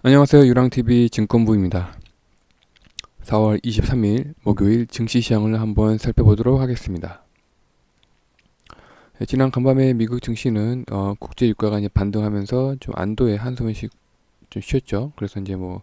안녕하세요. 유랑TV 증권부입니다. 4월 23일 목요일 증시시장을 한번 살펴보도록 하겠습니다. 지난 간밤에 미국 증시는 국제유가가 이제 반등하면서 좀 안도의 한숨을 좀 쉬었죠. 그래서 이제 뭐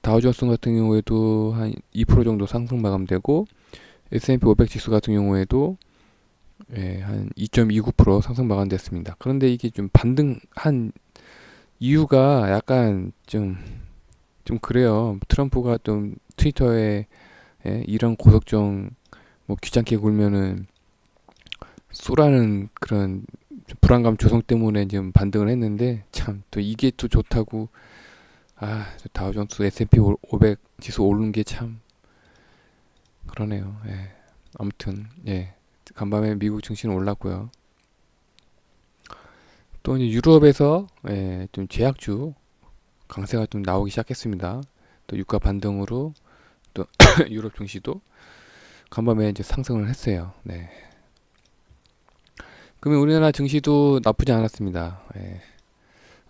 다우존스 같은 경우에도 한 2% 정도 상승 마감되고 S&P 500 지수 같은 경우에도 한 2.29% 상승 마감됐습니다. 그런데 이게 좀 반등한 이유가 약간 좀 그래요. 트럼프가 좀 트위터에 이런 고속정 뭐 귀찮게 굴면은 쏘라는 그런 불안감 조성 때문에 지금 반등을 했는데 참 또 이게 또 좋다고 다우존스 S&P 500 지수 오르는 게 참 그러네요. 아무튼 간밤에 미국 증시는 올랐고요. 또 이제 유럽에서 좀 제약주 강세가 좀 나오기 시작했습니다. 또 유가 반등으로 또 유럽 증시도 간밤에 이제 상승을 했어요. 네. 그러면 우리나라 증시도 나쁘지 않았습니다.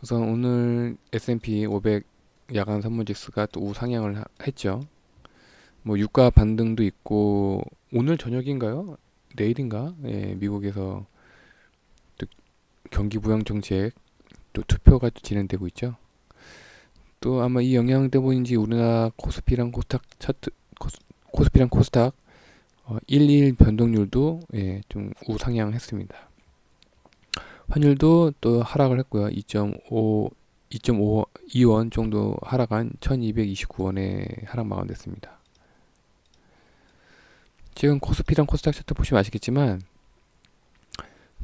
우선 오늘 S&P 500 야간 선물지수가 또 우상향을 했죠. 뭐 유가 반등도 있고 오늘 저녁인가요? 내일인가? 미국에서 또 경기 부양 정책 또 투표가 또 진행되고 있죠. 또 아마 이 영향 때문인지 우리나라 코스피랑 코스닥 차트 코스피랑 코스닥 1일 변동률도 좀 우상향했습니다. 환율도 또 하락을 했고요. 2.2원 정도 하락한 1229원에 하락 마감됐습니다. 지금 코스피랑 코스닥 차트 보시면 아시겠지만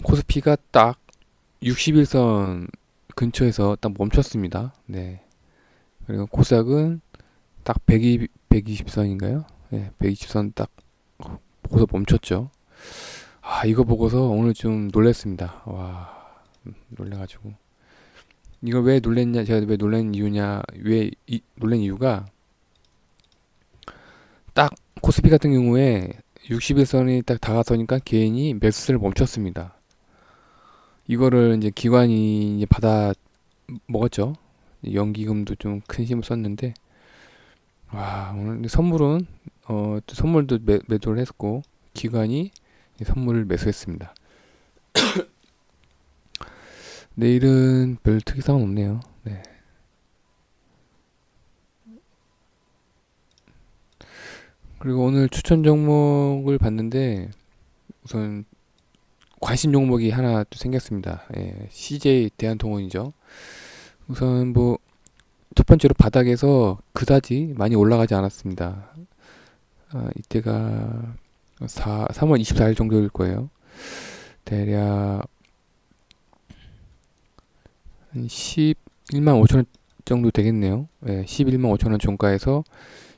코스피가 딱 60일선 근처에서 딱 멈췄습니다. 네. 그리고 코스닥은 딱 120선인가요? 네, 120선 딱 보고서 멈췄죠. 이거 보고서 오늘 좀 놀랬습니다. 와, 놀래가지고. 이거 왜 놀랬냐, 제가 왜 놀란 이유냐, 놀란 이유가 딱 코스피 같은 경우에 60일선이 딱 다가서니까 개인이 매수세를 멈췄습니다. 이거를 이제 기관이 이제 받아 먹었죠. 연기금도 좀 큰 힘을 썼는데, 오늘 선물은, 또 선물도 매도를 했고, 기관이 선물을 매수했습니다. 내일은 별 특이사항은 없네요. 네. 그리고 오늘 추천 종목을 봤는데 우선 관심 종목이 하나 또 생겼습니다. CJ 대한통운이죠. 우선 뭐 첫 번째로 바닥에서 그다지 많이 올라가지 않았습니다. 이때가 3월 24일 정도일 거예요. 대략 한 11만 5천 원 정도 되겠네요. 11만 5천 원 종가에서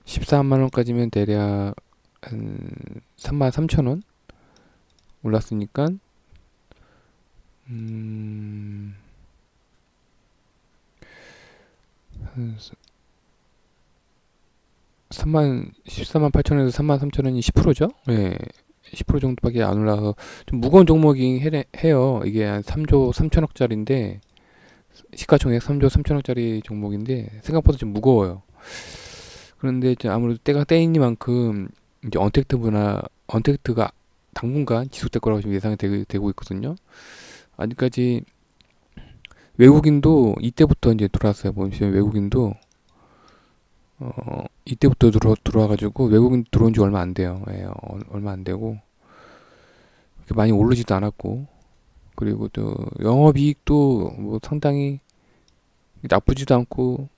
14만 원까지면 대략 한 3만 3천 원 올랐으니까 한 14만 8천 원에서 3만 3천 원이 10%죠? 10% 정도밖에 안 올라서 좀 무거운 종목이 해요. 이게 한 3조 3천억짜리인데 시가총액 3조 3천억짜리 종목인데 생각보다 좀 무거워요. 그런데 이제 아무래도 때가 때이니만큼 이제 언택트가 당분간 지속될 거라고 지금 예상이 되고 있거든요. 아직까지 외국인도 이때부터 이제 들어왔어요. 보시면 외국인도 이때부터 들어와가지고 외국인 들어온 지 얼마 안 돼요. 얼마 안 되고 그렇게 많이 오르지도 않았고 그리고 또 영업이익도 뭐 상당히 나쁘지도 않고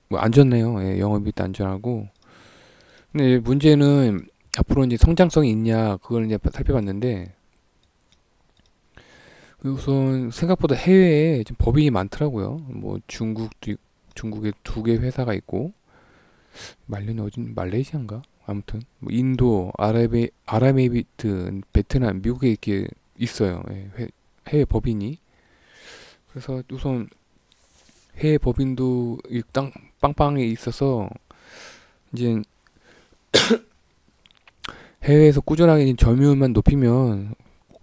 뭐 안전해요. 영업이익도 안전하고 근데 문제는 앞으로 이제 성장성이 있냐 그걸 이제 살펴봤는데 우선 생각보다 해외에 좀 법인이 많더라고요. 뭐 중국에 2개 회사가 있고 말레는 어딘 말레이시아인가? 아무튼 뭐 인도, 아랍에미리트, 베트남, 미국에 이렇게 있어요. 해외 법인이. 그래서 우선 해외 법인도 땅 빵빵에 있어서 이제 해외에서 꾸준하게 점유율만 높이면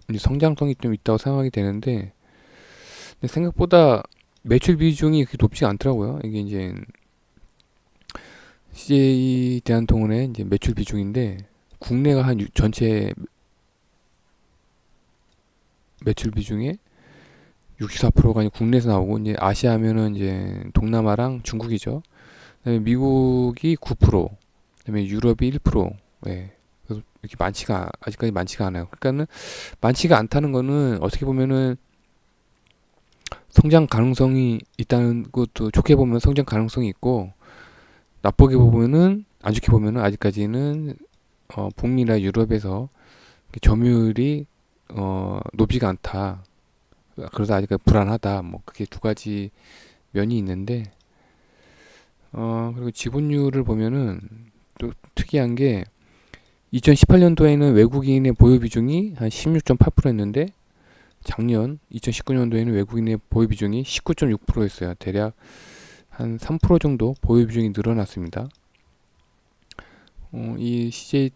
이제 성장성이 좀 있다고 생각이 되는데 근데 생각보다 매출 비중이 그렇게 높지 않더라고요. 이게 이제 CJ 대한통운의 이제 매출 비중인데 국내가 한 전체 매출 비중의 64%가 국내에서 나오고 이제 아시아면은 이제 동남아랑 중국이죠. 그다음에 미국이 9%, 그다음에 유럽이 1%. 예. 그래서 이렇게 아직까지 많지가 않아요. 그러니까는 많지가 않다는 거는 어떻게 보면은 성장 가능성이 있다는 것도 좋게 보면 성장 가능성이 있고 나쁘게 보면은 안 좋게 보면은 아직까지는 북미나 유럽에서 점유율이 높지가 않다. 그래서 아직까지 불안하다. 뭐 그게 두 가지 면이 있는데 그리고 지분율을 보면은 또 특이한 게 2018년도에는 외국인의 보유 비중이 한 16.8%였는데 작년 2019년도에는 외국인의 보유 비중이 19.6%였어요. 대략 한 3% 정도 보유 비중이 늘어났습니다. 이 CJ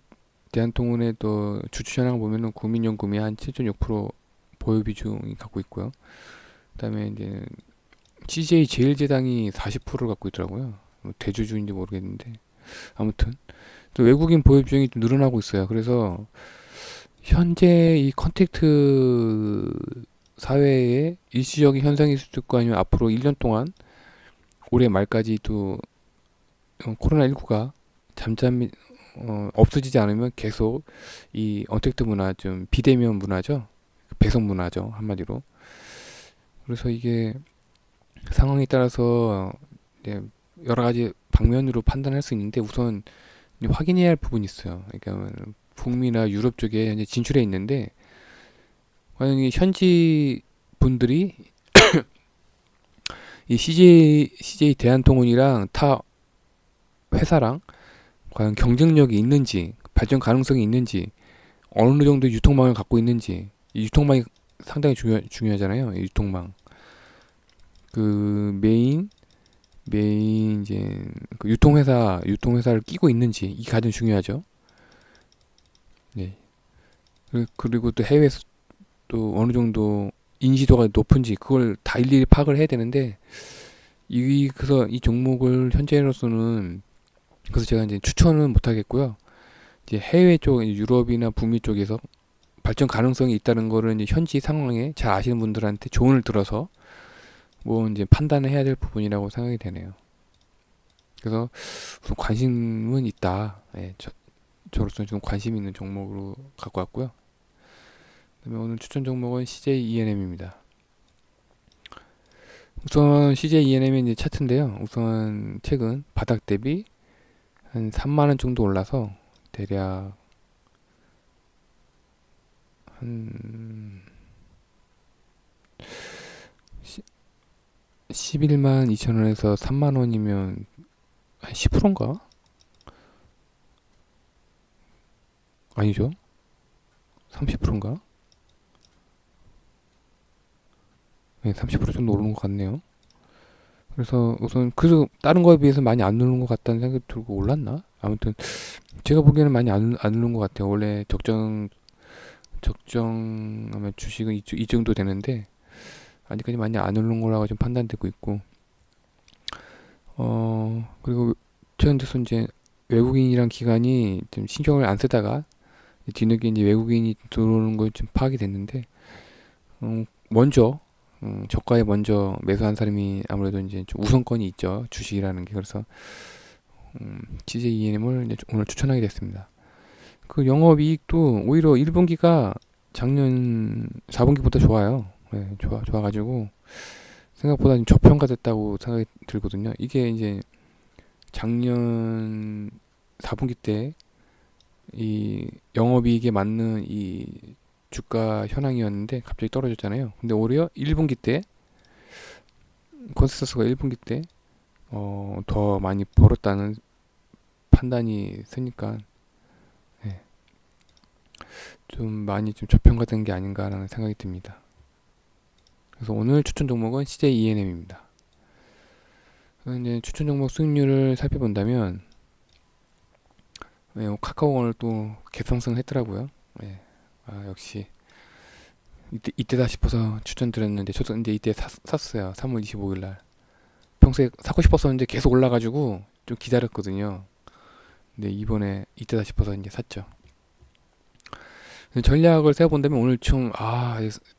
대한통운의 또 주주전황 보면은 국민연금이 한 7.6% 보유 비중이 갖고 있고요. 그다음에 이제 CJ 제일제당이 40%를 갖고 있더라고요. 뭐 대주주인지 모르겠는데 아무튼 또 외국인 보유 비중이 좀 늘어나고 있어요. 그래서 현재 이 컨택트 사회에 일시적인 현상일 수도 있고 아니면 앞으로 1년 동안 올해 말까지도 코로나19가 잠잠히 없어지지 않으면 계속 이 언택트 문화 좀 비대면 문화죠. 배송 문화죠. 한마디로. 그래서 이게 상황에 따라서 이제 여러 가지 방면으로 판단할 수 있는데 우선 확인해야 할 부분이 있어요. 그러니까 북미나 유럽 쪽에 현재 진출해 있는데 과연 이 현지 분들이 이 CJ 대한통운이랑 타 회사랑 과연 경쟁력이 있는지 발전 가능성이 있는지 어느 정도 유통망을 갖고 있는지 이 유통망이 상당히 중요하잖아요. 이 유통망 그 메인 이제 그 유통회사를 끼고 있는지 이게 가장 중요하죠. 네. 그리고 또 해외에서 또 어느 정도 인지도가 높은지 그걸 다 일일이 파악을 해야 되는데 그래서 이 종목을 현재로서는 그래서 제가 이제 추천은 못 하겠고요. 이제 해외 쪽 유럽이나 북미 쪽에서 발전 가능성이 있다는 거를 이제 현지 상황에 잘 아시는 분들한테 조언을 들어서 뭐 이제 판단을 해야 될 부분이라고 생각이 되네요. 그래서 우선 관심은 있다. 예, 저로서는 좀 관심 있는 종목으로 갖고 왔고요. 그다음에 오늘 추천 종목은 CJ ENM입니다. 우선 CJ ENM의 이제 차트인데요. 우선 최근 바닥 대비 한 3만 원 정도 올라서 대략 한 11만 2천 원에서 3만 원이면 한 10%인가? 아니죠. 30%인가? 네, 30% 정도 오른 것 같네요. 그래서 우선 그래서 다른 거에 비해서 많이 안 오른 것 같다는 생각이 들고 올랐나? 아무튼 제가 보기에는 많이 안 오른 것 같아요. 원래 적정 아마 주식은 이 정도 되는데 아직까지 많이 안 오른 거라고 좀 판단되고 있고 그리고 최근 들어서 이제 외국인이랑 기관이 좀 신경을 안 쓰다가 뒤늦게 이제 외국인이 들어오는 걸 좀 파악이 됐는데 먼저 저가에 먼저 매수한 사람이 아무래도 이제 좀 우선권이 있죠. 주식이라는 게. 그래서 CJENM을 오늘 추천하게 됐습니다. 그 영업이익도 오히려 1분기가 작년 4분기보다 좋아요. 네, 좋아가지고 생각보다 좀 저평가됐다고 생각이 들거든요. 이게 이제 작년 4분기 때 이 영업이익에 맞는 이 주가 현황이었는데 갑자기 떨어졌잖아요. 근데 오히려 1분기 때 컨센서스가 1분기 때 더 많이 벌었다는 판단이 쓰니까 네, 좀 많이 좀 저평가된 게 아닌가라는 생각이 듭니다. 그래서 오늘 추천 종목은 CJ ENM입니다. 이제 추천 종목 수익률을 살펴본다면 네, 카카오가 오늘 또 개성승 했더라고요. 네, 역시 이때다 싶어서 추천드렸는데 저도 이제 이때 샀어요. 3월 25일 날. 평소에 사고 싶었었는데 계속 올라가지고 좀 기다렸거든요. 근데 이번에 이때다 싶어서 이제 샀죠. 전략을 세어본다면 오늘 총,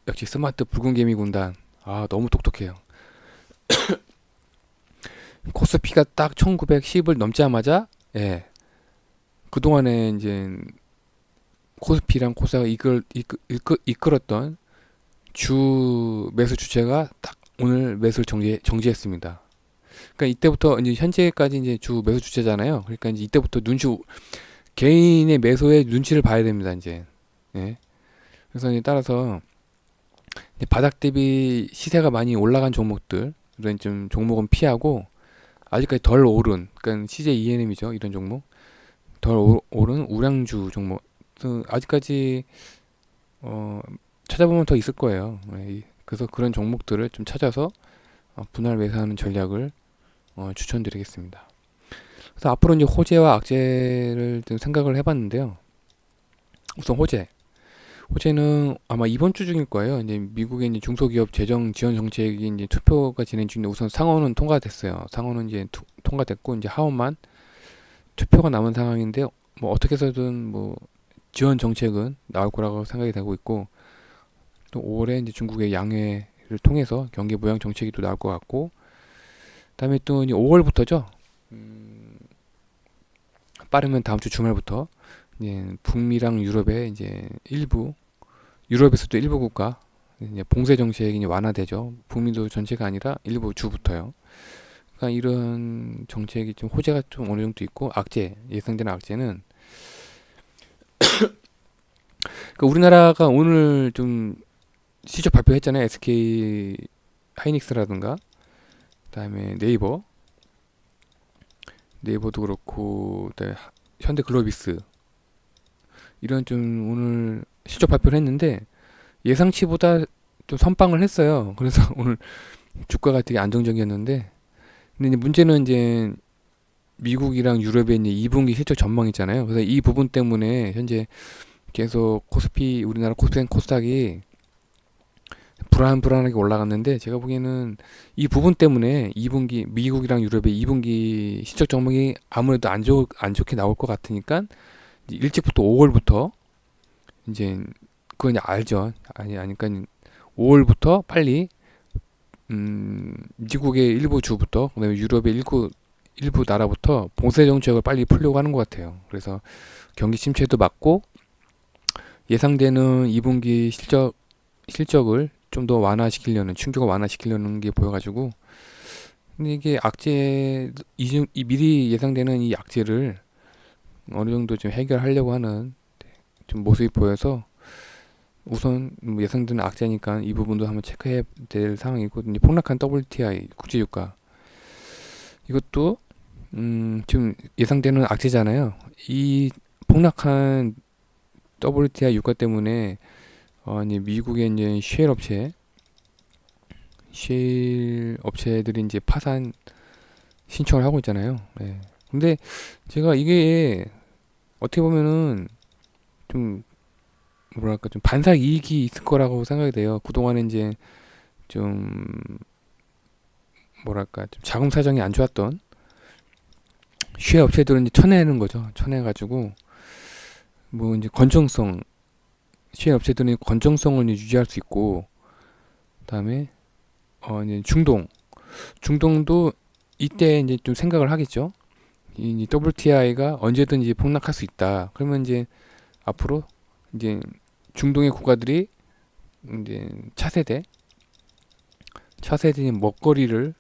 역시 스마트 붉은 개미 군단. 너무 똑똑해요. 코스피가 딱 1910을 넘자마자, 예, 그동안에 이제 코스피랑 코스닥을 이끌었던 주 매수 주체가 딱 오늘 매수를 정지했습니다. 그러니까 이때부터 이제 현재까지 이제 주 매수 주체잖아요. 그러니까 이제 이때부터 개인의 매수의 눈치를 봐야 됩니다, 이제. 예. 그래서 이제 따라서 이제 바닥 대비 시세가 많이 올라간 종목들, 이런 좀 종목은 피하고, 아직까지 덜 오른, 그러니까 CJ ENM이죠, 이런 종목. 오른 우량주 종목. 아직까지, 어, 찾아보면 더 있을 거예요. 예. 그래서 그런 종목들을 좀 찾아서 분할 매수하는 전략을 추천드리겠습니다. 그래서 앞으로 이제 호재와 악재를 좀 생각을 해봤는데요. 우선 호재는 아마 이번 주 중일 거예요. 이제 미국의 이제 중소기업 재정 지원 정책이 이제 투표가 진행 중인데 우선 상원은 통과됐어요. 상원은 이제 통과됐고 이제 하원만 투표가 남은 상황인데 뭐 어떻게 해서든 뭐 지원 정책은 나올 거라고 생각이 되고 있고 또 5월에 이제 중국의 양회를 통해서 경기 부양 정책이 또 나올 것 같고 그다음에 또 이제 5월부터죠. 빠르면 다음 주 주말부터 이제 북미랑 유럽의 이제 유럽에서도 일부 국가 이제 봉쇄 정책이 이제 완화되죠. 북미도 전체가 아니라 일부 주부터요. 그러니까 이런 정책이 좀 호재가 좀 어느 정도 있고 예상되는 악재는 그러니까 우리나라가 오늘 좀 실적 발표했잖아요. SK 하이닉스라든가 그다음에 네이버도 그렇고 그다음에 현대글로비스 이런 좀 오늘 실적 발표를 했는데 예상치보다 좀 선빵을 했어요. 그래서 오늘 주가가 되게 안정적이었는데 근데 이제 문제는 이제 미국이랑 유럽의 이제 2분기 실적 전망 있잖아요. 그래서 이 부분 때문에 현재 계속 우리나라 코스피 코스닥이 불안하게 올라갔는데 제가 보기에는 이 부분 때문에 2분기 미국이랑 유럽의 2분기 실적 전망이 아무래도 안 좋게 나올 것 같으니까 일찍부터 5월부터 이제 그건 이제 알죠. 아니까 5월부터 빨리 미국의 일부 주부터 그다음에 유럽의 일부 나라부터 봉쇄 정책을 빨리 풀려고 하는 것 같아요. 그래서 경기 침체도 막고 예상되는 2분기 실적을 좀 더 충격을 완화시키려는 게 보여가지고 근데 이게 미리 예상되는 이 악재를 어느 정도 좀 해결하려고 하는 좀 모습이 보여서 우선 뭐 예상되는 악재니까 이 부분도 한번 체크해야 될 상황이고 이제 폭락한 WTI 국제유가 이것도 지금 예상되는 악재잖아요. 이 폭락한 WTI 유가 때문에 이제 미국의 이제 쉘 업체들이 이제 파산 신청을 하고 있잖아요. 예. 근데 제가 이게 어떻게 보면은 좀 뭐랄까 좀 반사 이익이 있을 거라고 생각이 돼요. 그동안에 이제 좀 뭐랄까 좀 자금 사정이 안 좋았던 쉐어 업체들은 이제 쳐내는 거죠. 쳐내가지고 뭐 이제 쉐어 업체들은 건전성을 이제 유지할 수 있고 그다음에 이제 중동도 이때 이제 좀 생각을 하겠죠. 이 WTI가 언제든지 폭락할 수 있다. 그러면 이제 앞으로 이제 중동의 국가들이 이제 차세대 먹거리를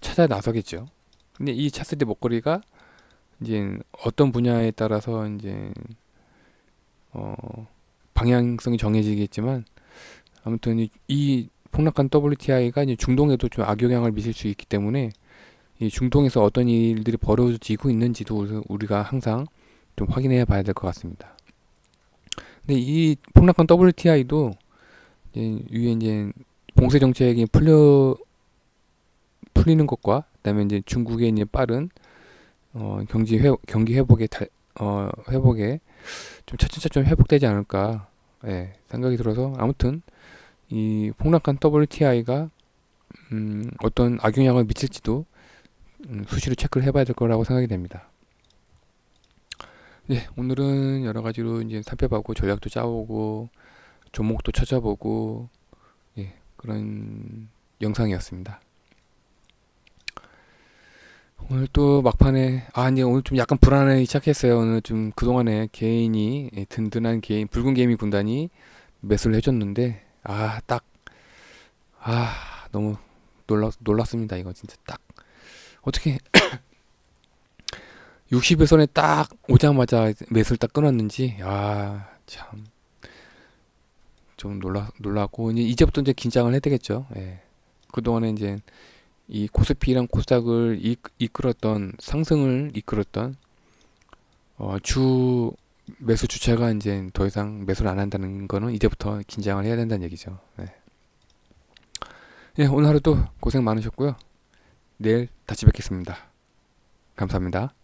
찾아 나서겠죠. 근데 이 차세대 먹거리가 이제 어떤 분야에 따라서 이제 방향성이 정해지겠지만 아무튼 이 폭락한 WTI가 이제 중동에도 좀 악영향을 미칠 수 있기 때문에 이 중동에서 어떤 일들이 벌어지고 있는지도 우리가 항상 좀 확인해 봐야 될 것 같습니다. 근데 이 폭락한 WTI도 위에 이제 봉쇄 정책이 풀리는 것과 그다음에 이제 중국의 이제 빠른 경기 회복에 회복에 좀 차츰 회복되지 않을까 예, 생각이 들어서 아무튼 이 폭락한 WTI가 어떤 악영향을 미칠지도 수시로 체크를 해봐야 될 거라고 생각이 됩니다. 예, 오늘은 여러 가지로 이제 살펴보고 전략도 짜보고 종목도 찾아보고 예, 그런 영상이었습니다. 오늘 또 막판에 이제 오늘 좀 약간 불안하기 시작했어요. 오늘 좀 그동안에 개인이 든든한 개인 붉은 개미 군단이 매수를 해줬는데 딱 너무 놀랐습니다. 이거 진짜 딱 어떻게 60일선에 딱 오자마자 매수를 딱 끊었는지 참 좀 놀랐고 이제부터 이제 긴장을 해야 되겠죠. 예. 그동안에 이제 이 코스피랑 코스닥을 이끌었던 상승을 이끌었던 주 매수 주체가 이제 더 이상 매수를 안 한다는 거는 이제부터 긴장을 해야 된다는 얘기죠. 네. 예, 오늘 하루도 고생 많으셨고요. 내일 다시 뵙겠습니다. 감사합니다.